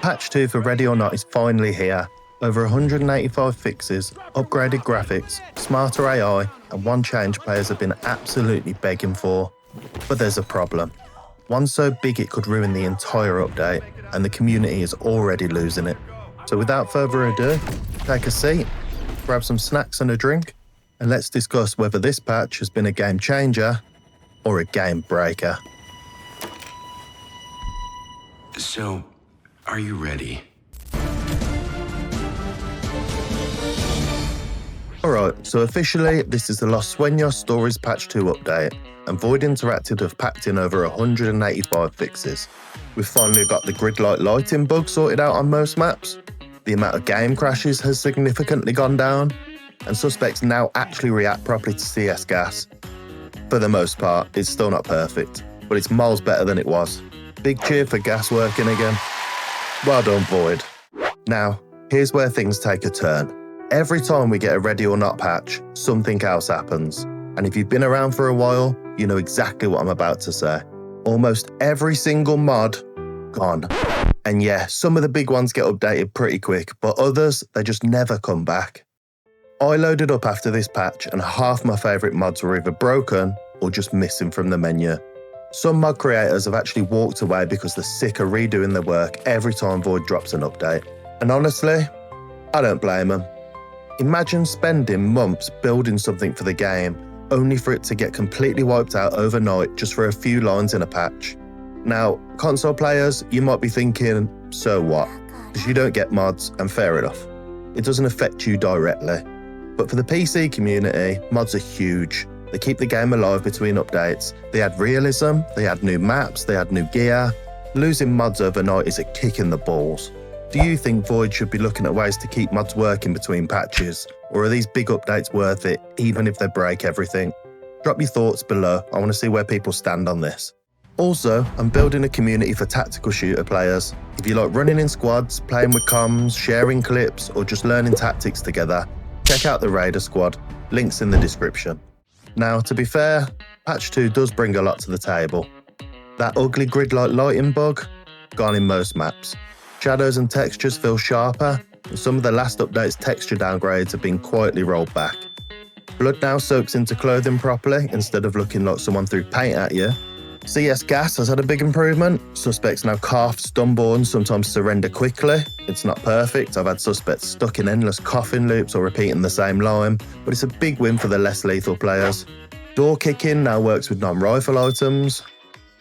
Patch 2 for Ready or Not is finally here. Over 185 fixes, upgraded graphics, smarter AI, and one change players have been absolutely begging for. But there's a problem. One so big it could ruin the entire update, and the community is already losing it. So without further ado, take a seat, grab some snacks and a drink, and let's discuss whether this patch has been a game changer or a game breaker. So, are you ready? Alright, so officially this is the Los Sueños Stories Patch 2 update, and Void Interactive have packed in over 185 fixes. We've finally got the grid light lighting bug sorted out on most maps, the amount of game crashes has significantly gone down, and suspects now actually react properly to CS gas. For the most part, it's still not perfect, but it's miles better than it was. Big cheer for gas working again. Well done, Void. Now, here's where things take a turn. Every time we get a Ready or Not patch, something else happens. And if you've been around for a while, you know exactly what I'm about to say. Almost every single mod, gone. And yeah, some of the big ones get updated pretty quick, but others, they just never come back. I loaded up after this patch and half my favourite mods were either broken or just missing from the menu. Some mod creators have actually walked away because they're sick of redoing their work every time Void drops an update. And honestly, I don't blame them. Imagine spending months building something for the game, only for it to get completely wiped out overnight just for a few lines in a patch. Now, console players, you might be thinking, so what? Because you don't get mods, and fair enough. It doesn't affect you directly. But for the PC community, mods are huge. They keep the game alive between updates. They add realism, they add new maps, they add new gear. Losing mods overnight is a kick in the balls. Do you think Void should be looking at ways to keep mods working between patches? Or are these big updates worth it, even if they break everything? Drop your thoughts below, I want to see where people stand on this. Also, I'm building a community for tactical shooter players. If you like running in squads, playing with comms, sharing clips, or just learning tactics together, check out the Raider squad, links in the description. Now, to be fair, Patch 2 does bring a lot to the table. That ugly grid light lighting bug, gone in most maps. Shadows and textures feel sharper, and some of the last update's texture downgrades have been quietly rolled back. Blood now soaks into clothing properly instead of looking like someone threw paint at you. CS gas has had a big improvement. Suspects now cough, stumble, and sometimes surrender quickly. It's not perfect. I've had suspects stuck in endless coughing loops or repeating the same line, but it's a big win for the less lethal players. Door kicking now works with non-rifle items.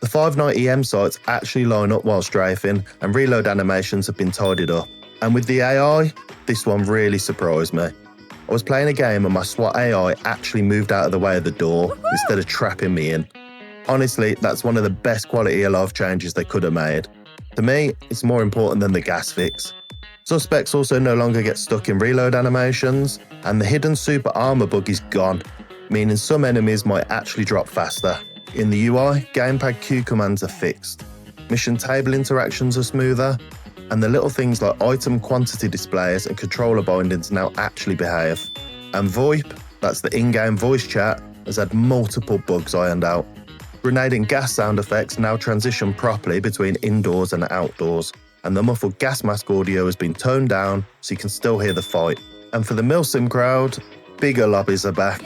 The 590 EM sights actually line up while strafing, and reload animations have been tidied up. And with the AI, this one really surprised me. I was playing a game and my SWAT AI actually moved out of the way of the door instead of trapping me in. Honestly, that's one of the best quality of life changes they could have made. To me, it's more important than the gas fix. Suspects also no longer get stuck in reload animations, and the hidden super armor bug is gone, meaning some enemies might actually drop faster. In the UI, gamepad Q commands are fixed, mission table interactions are smoother, and the little things like item quantity displays and controller bindings now actually behave. And VoIP, that's the in-game voice chat, has had multiple bugs ironed out. Grenade and gas sound effects now transition properly between indoors and outdoors, and the muffled gas mask audio has been toned down so you can still hear the fight. And for the Milsim crowd, bigger lobbies are back.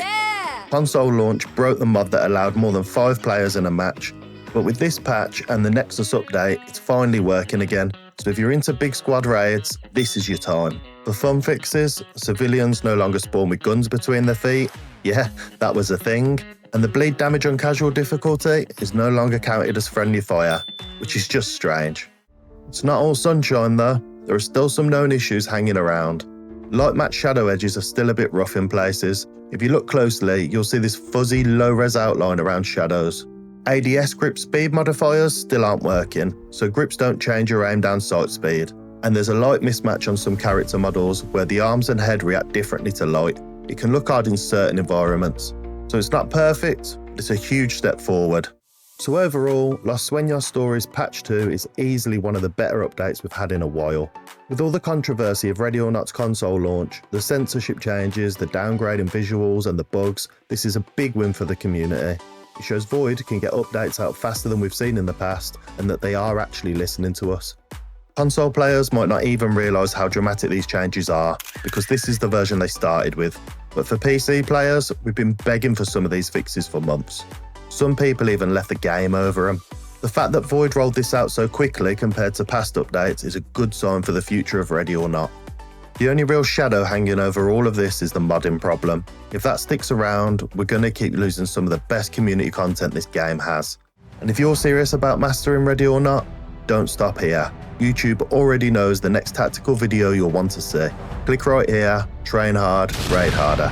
Console launch broke the mod that allowed more than 5 players in a match, but with this patch and the Nexus update, it's finally working again. So if you're into big squad raids, this is your time. For fun fixes, civilians no longer spawn with guns between their feet. Yeah, that was a thing. And the bleed damage on casual difficulty is no longer counted as friendly fire, which is just strange. It's not all sunshine though, there are still some known issues hanging around. Light match shadow edges are still a bit rough in places. If you look closely, you'll see this fuzzy low-res outline around shadows. ADS grip speed modifiers still aren't working, so grips don't change your aim down sight speed. And there's a light mismatch on some character models where the arms and head react differently to light. It can look odd in certain environments. So it's not perfect, but it's a huge step forward. So overall, Los Sueños Stories Patch 2 is easily one of the better updates we've had in a while. With all the controversy of Ready or Not's console launch, the censorship changes, the downgrade in visuals and the bugs, this is a big win for the community. It shows Void can get updates out faster than we've seen in the past, and that they are actually listening to us. Console players might not even realise how dramatic these changes are, because this is the version they started with. But for PC players, we've been begging for some of these fixes for months. Some people even left the game over them. The fact that Void rolled this out so quickly compared to past updates is a good sign for the future of Ready or Not. The only real shadow hanging over all of this is the modding problem. If that sticks around, we're going to keep losing some of the best community content this game has. And if you're serious about mastering Ready or Not, don't stop here. YouTube already knows the next tactical video you'll want to see. Click right here, train hard, raid harder.